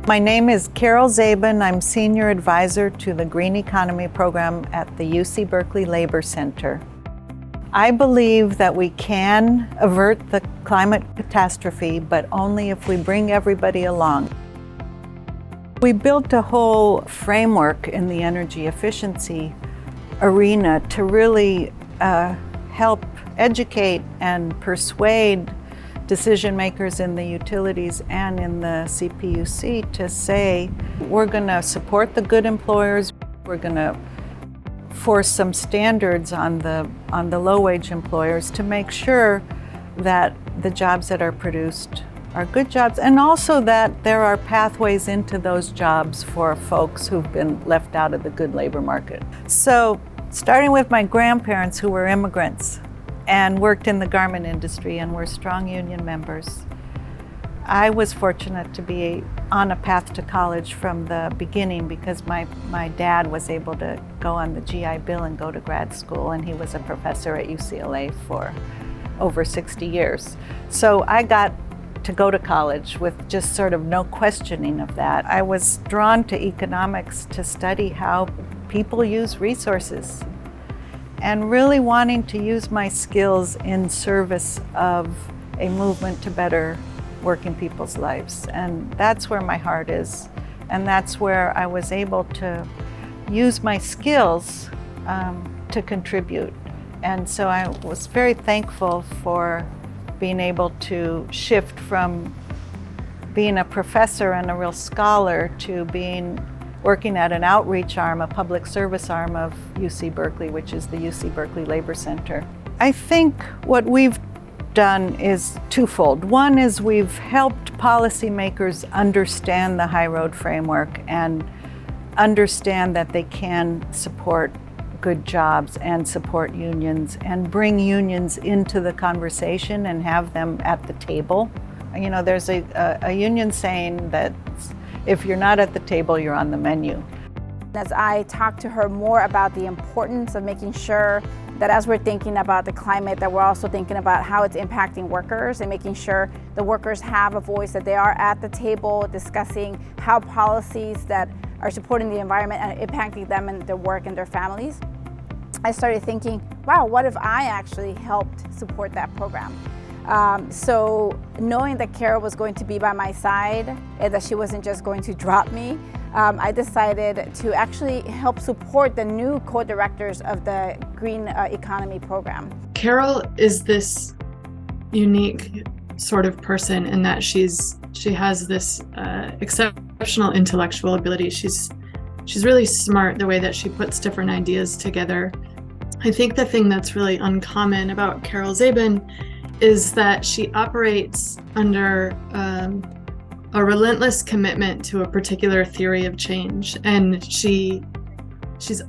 My name is Carol Zabin. I'm Senior Advisor to the Green Economy Program at the UC Berkeley Labor Center. I believe that we can avert the climate catastrophe, but only if we bring everybody along. We built a whole framework in the energy efficiency arena to really help educate and persuade decision makers in the utilities and in the CPUC to say, we're going to support the good employers, we're going to force some standards on the low-wage employers to make sure that the jobs that are produced are good jobs, and also that there are pathways into those jobs for folks who've been left out of the good labor market. So, starting with my grandparents who were immigrants and worked in the garment industry and were strong union members, I was fortunate to be on a path to college from the beginning because my dad was able to go on the GI Bill and go to grad school, and he was a professor at UCLA for over 60 years. So I got to go to college with just sort of no questioning of that. I was drawn to economics to study how people use resources and really wanting to use my skills in service of a movement to better working people's lives. And that's where my heart is. And that's where I was able to use my skills to contribute. And so I was very thankful for being able to shift from being a professor and a real scholar to working at an outreach arm, a public service arm of UC Berkeley, which is the UC Berkeley Labor Center. I think what we've done is twofold. One is we've helped policymakers understand the High Road framework and understand that they can support good jobs and support unions and bring unions into the conversation and have them at the table. You know, there's a union saying that if you're not at the table, you're on the menu. As I talked to her more about the importance of making sure that as we're thinking about the climate, that we're also thinking about how it's impacting workers and making sure the workers have a voice, that they are at the table discussing how policies that are supporting the environment and impacting them and their work and their families. I started thinking, wow, what if I actually helped support that program? So knowing that Carol was going to be by my side and that she wasn't just going to drop me, I decided to actually help support the new co-directors of the Green Economy Program. Carol is this unique sort of person in that she has this exceptional intellectual ability. She's really smart the way that she puts different ideas together. I think the thing that's really uncommon about Carol Zabin is that she operates under a relentless commitment to a particular theory of change. And she's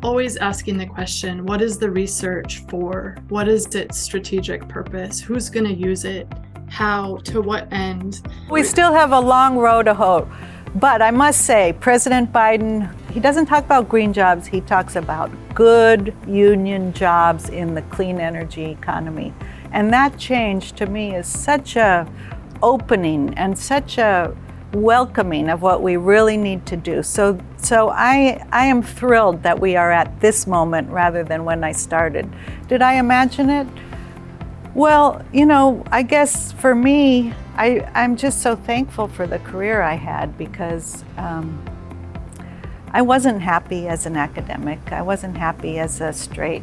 always asking the question, what is the research for? What is its strategic purpose? Who's going to use it? How? To what end? We still have a long road to hoe. But I must say, President Biden, he doesn't talk about green jobs, he talks about good union jobs in the clean energy economy. And that change to me is such a opening and such a welcoming of what we really need to do. So I am thrilled that we are at this moment rather than when I started. Did I imagine it? Well, you know, I guess for me, I'm just so thankful for the career I had because I wasn't happy as an academic. I wasn't happy as a straight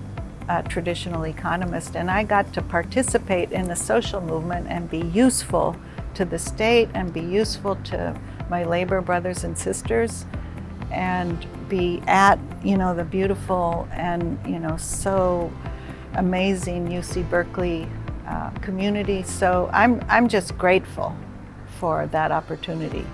traditional economist, and I got to participate in the social movement and be useful to the state and be useful to my labor brothers and sisters and be at, you know, the beautiful and, you know, so amazing UC Berkeley community. So I'm just grateful for that opportunity.